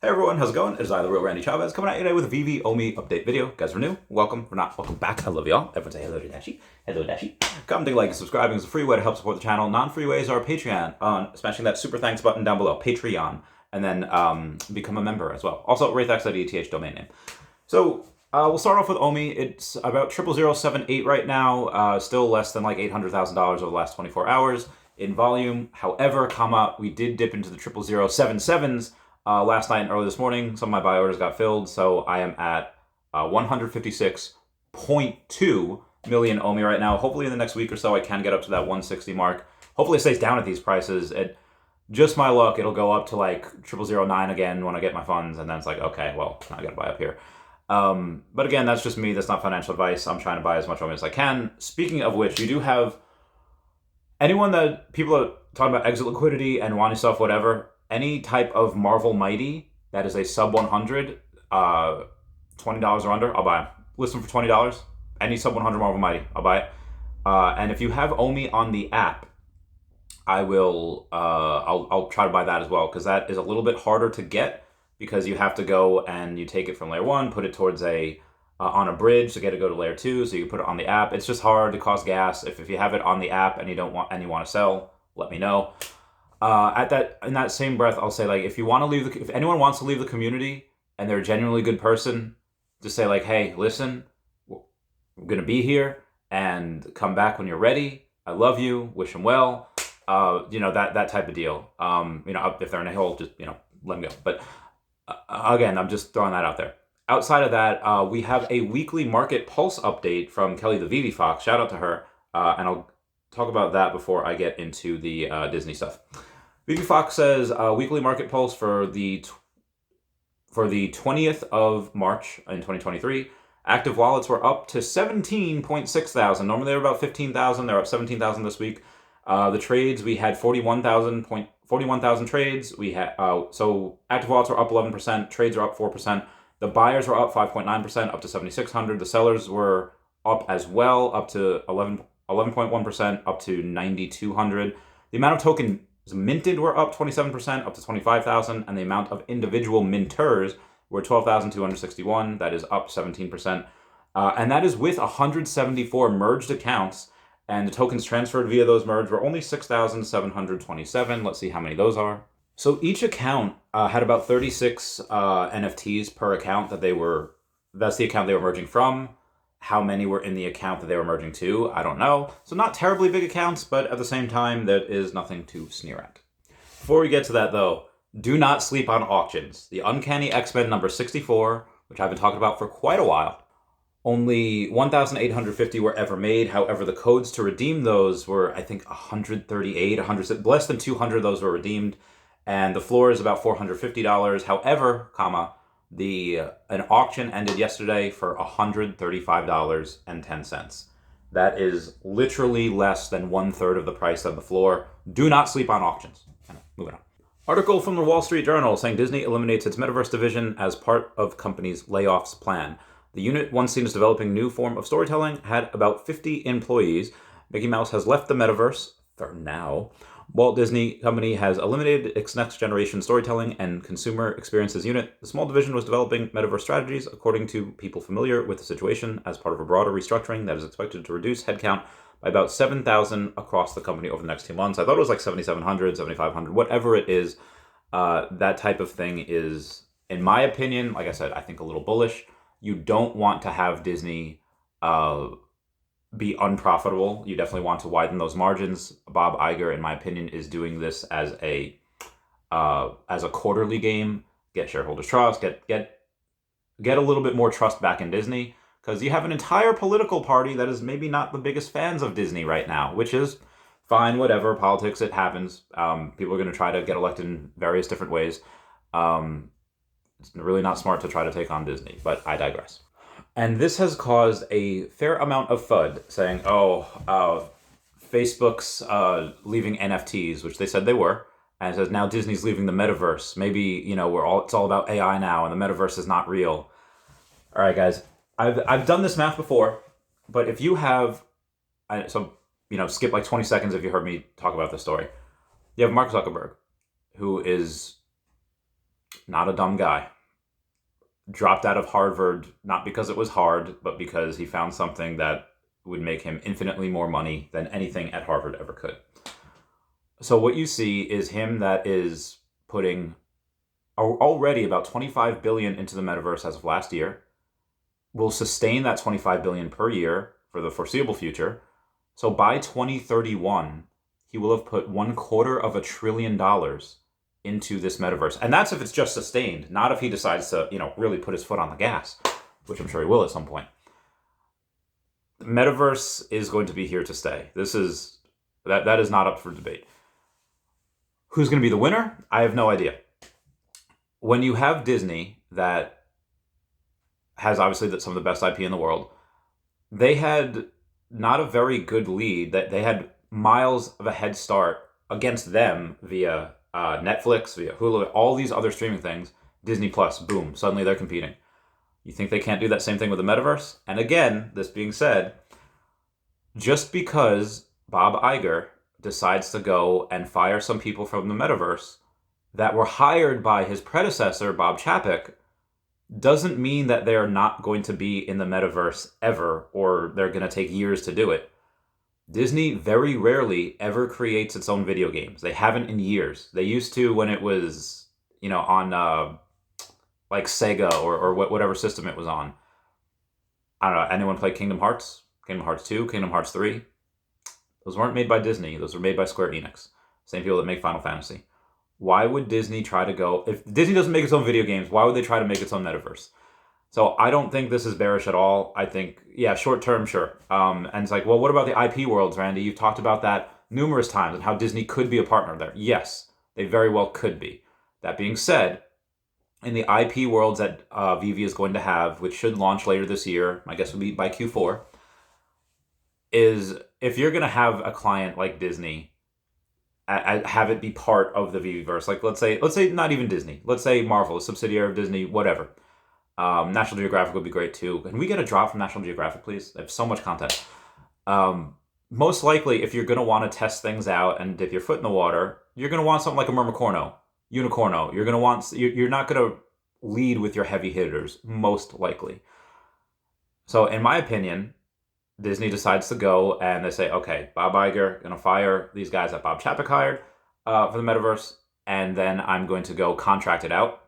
Hey everyone, how's it going? It is I, the real Randy Chavez, coming at you today with a Veve Omi update video. Guys are new, welcome. We're not, welcome back. I love y'all. Everyone say hello to Dashi. Hello, Dashi. Commenting, like, and subscribing is a free way to help support the channel. Non-free ways are Patreon, smashing that super thanks button down below, Patreon, and then become a member as well. Also, wraithx.eth domain name. So, we'll start off with Omi. It's about 00078 right now, still less than like $800,000 over the last 24 hours in volume. However, we did dip into the 00077s last night and early this morning. Some of my buy orders got filled, so I am at 156.2 million Omi right now. Hopefully in the next week or so I can get up to that 160 mark. Hopefully it stays down at these prices. Just my luck, it'll go up to like 0009 again when I get my funds, and then it's like, okay, well, I gotta buy up here. But again, that's just me. That's not financial advice. I'm trying to buy as much Omi as I can. Speaking of which, you do have anyone that people are talking about exit liquidity and wanting stuff, whatever. Any type of Marvel Mighty that is a sub 100, $20 or under, I'll buy them. List them for $20. Any sub 100 Marvel Mighty, I'll buy it. And if you have Omi on the app, I will. I'll try to buy that as well, because that is a little bit harder to get, because you have to go and you take it from layer 1, put it towards on a bridge to get it go to layer 2, so you can put it on the app. It's just hard. It costs gas. If you have it on the app and you want to sell, let me know. In that same breath, I'll say, like, if anyone wants to leave the community and they're a genuinely good person, just say, like, hey, listen, I'm gonna be here and come back when you're ready. I love you. Wish them well. That type of deal. If they're in a hole, just let them go. But again, I'm just throwing that out there. Outside of that, we have a weekly market pulse update from Kelly the Veve Fox. Shout out to her, and I'll talk about that before I get into the Disney stuff. Veve Fox says weekly market pulse for the 20th of March in 2023. Active wallets were up to 17.6 thousand. Normally they were about 15,000. They're up 17,000 this week. The trades, we had 41,000 trades. We had so active wallets are up 11%. Trades are up 4%. The buyers were up 5.9%, up to 7,600. The sellers were up as well, up to 11.1%, up to 9,200. The amount of tokens minted were up 27%, up to 25,000, and the amount of individual minters were 12,261. That is up 17%. And that is with 174 merged accounts, and the tokens transferred via those merge were only 6,727. Let's see how many those are. So each account had about 36 NFTs per account that's the account they were merging from. How many were in the account that they were merging to, I don't know. So not terribly big accounts, but at the same time, that is nothing to sneer at. Before we get to that though, do not sleep on auctions. The Uncanny X-Men number 64, which I've been talking about for quite a while, only 1,850 were ever made. However, the codes to redeem those were, I think, 138, less than 200 of those were redeemed. And the floor is about $450. However, an auction ended yesterday for $135.10. That is literally less than 1/3 of the price of the floor. Do not sleep on auctions. Moving on. Article from the Wall Street Journal saying Disney eliminates its metaverse division as part of company's layoffs plan. The unit, once seen as developing new form of storytelling, had about 50 employees. Mickey Mouse has left the metaverse for now. Walt Disney Company has eliminated its next generation storytelling and consumer experiences unit. The small division was developing metaverse strategies, according to people familiar with the situation, as part of a broader restructuring that is expected to reduce headcount by about 7,000 across the company over the next 2 months. I thought it was like 7,700, 7,500, whatever it is. That type of thing is, in my opinion, like I said, I think a little bullish. You don't want to have Disney be unprofitable. You definitely want to widen those margins. Bob Iger, in my opinion, is doing this as a quarterly game. Get shareholders' trust. Get a little bit more trust back in Disney, because you have an entire political party that is maybe not the biggest fans of Disney right now, which is fine. Whatever, politics, it happens. People are going to try to get elected in various different ways. It's really not smart to try to take on Disney, but I digress. And this has caused a fair amount of FUD, saying, Facebook's leaving NFTs, which they said they were, and it says now Disney's leaving the metaverse. Maybe, it's all about AI now, and the metaverse is not real. All right, guys, I've done this math before, but if you have, skip like 20 seconds if you heard me talk about this story. You have Mark Zuckerberg, who is not a dumb guy. Dropped out of Harvard, not because it was hard, but because he found something that would make him infinitely more money than anything at Harvard ever could. So what you see is him that is putting already about $25 billion into the metaverse as of last year, will sustain that $25 billion per year for the foreseeable future. So by 2031, he will have put $250 billion into this metaverse. And that's if it's just sustained, not if he decides to, really put his foot on the gas, which I'm sure he will at some point. The metaverse is going to be here to stay. That is not up for debate. Who's going to be the winner? I have no idea. When you have Disney that has obviously some of the best IP in the world, they had not a very good lead. That they had miles of a head start against them via Netflix, via Hulu, all these other streaming things. Disney Plus, boom, suddenly they're competing. You think they can't do that same thing with the metaverse? And again, this being said, just because Bob Iger decides to go and fire some people from the metaverse that were hired by his predecessor, Bob Chapek, doesn't mean that they are not going to be in the metaverse ever, or they're going to take years to do it. Disney very rarely ever creates its own video games. They haven't in years. They used to when it was, on like Sega or whatever system it was on. I don't know. Anyone play Kingdom Hearts? Kingdom Hearts 2, Kingdom Hearts 3? Those weren't made by Disney. Those were made by Square Enix. Same people that make Final Fantasy. Why would Disney try to go... If Disney doesn't make its own video games, why would they try to make its own metaverse? So I don't think this is bearish at all. I think, short term, sure. And it's like, well, what about the IP worlds, Randy? You've talked about that numerous times and how Disney could be a partner there. Yes, they very well could be. That being said, in the IP worlds that Veve is going to have, which should launch later this year, my guess would be by Q4, is if you're going to have a client like Disney, have it be part of the Veveverse. Like let's say not even Disney. Let's say Marvel, a subsidiary of Disney, whatever. National Geographic would be great too. Can we get a drop from National Geographic, please? They have so much content. Most likely, if you're going to want to test things out and dip your foot in the water, you're going to want something like a Mermicorno, Unicorno. You're not going to lead with your heavy hitters, most likely. So in my opinion, Disney decides to go and they say, okay, Bob Iger, going to fire these guys that Bob Chapek hired for the metaverse, and then I'm going to go contract it out.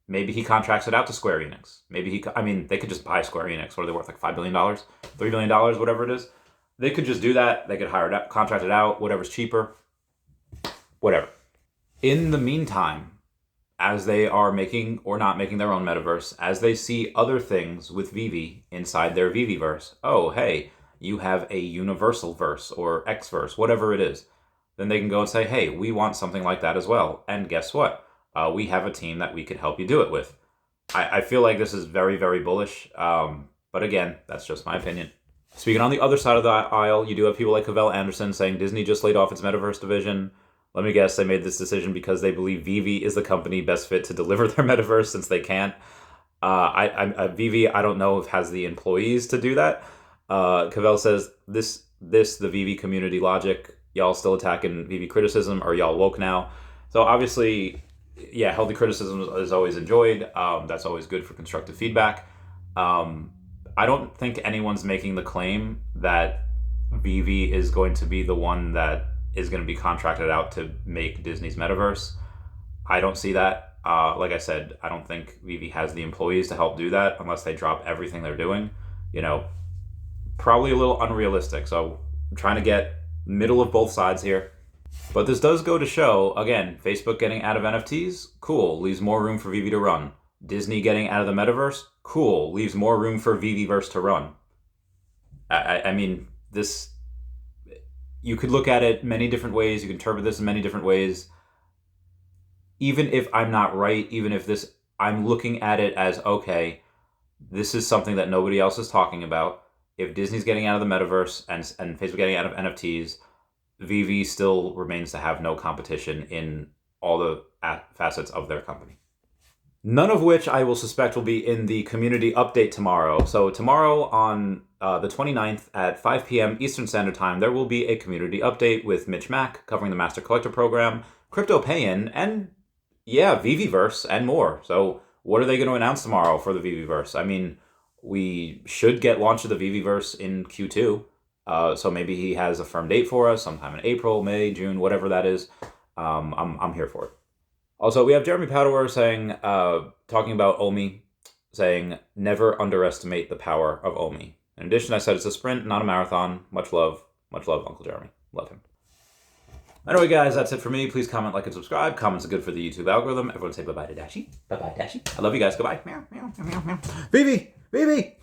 Maybe he contracts it out to Square Enix. They could just buy Square Enix. What are they worth, like $5 billion, $3 billion, whatever it is? They could just do that. They could hire it out, contract it out, whatever's cheaper, whatever. In the meantime, as they are making or not making their own metaverse, as they see other things with Veve inside their Veveverse, oh, hey, you have a universal verse or X-verse, whatever it is, then they can go and say, hey, we want something like that as well. And guess what? We have a team that we could help you do it with. I feel like this is very, very bullish. But again, that's just my opinion. Speaking on the other side of the aisle, you do have people like Cavell Anderson saying Disney just laid off its metaverse division. Let me guess, they made this decision because they believe Veve is the company best fit to deliver their metaverse since they can't. Veve, I don't know if has the employees to do that. Cavell says, the Veve community logic, y'all still attacking Veve criticism, or y'all woke now? So obviously, healthy criticism is always enjoyed. That's always good for constructive feedback. I don't think anyone's making the claim that Veve is going to be the one that is going to be contracted out to make Disney's metaverse. I don't see that. Like I said, I don't think Veve has the employees to help do that unless they drop everything they're doing. Probably a little unrealistic. So I'm trying to get middle of both sides here. But this does go to show, again, Facebook getting out of NFTs, cool, leaves more room for Veve to run. Disney getting out of the metaverse, cool, leaves more room for Veveverse to run. I mean, this, you could look at it many different ways, you can interpret this in many different ways. Even if I'm not right, even if I'm looking at it as, okay, this is something that nobody else is talking about. If Disney's getting out of the metaverse and Facebook getting out of NFTs, Veve still remains to have no competition in all the facets of their company. None of which I will suspect will be in the community update tomorrow. So tomorrow on the 29th at 5 p.m. Eastern Standard Time, there will be a community update with Mitch Mack covering the Master Collector Program, Crypto Pay-In, and yeah, Viviverse and more. So what are they going to announce tomorrow for the Viviverse? I mean, we should get launch of the Viviverse in Q2. So maybe he has a firm date for us sometime in April, May, June, whatever that is. I'm here for it. Also, we have Jeremy Padower saying, talking about Omi, saying, never underestimate the power of Omi. In addition, I said it's a sprint, not a marathon. Much love, Uncle Jeremy. Love him. Anyway, guys, that's it for me. Please comment, like, and subscribe. Comments are good for the YouTube algorithm. Everyone say bye-bye to Dashi. Bye-bye, Dashi. I love you guys. Goodbye. Meow, meow, meow, meow. Vivi! Vivi!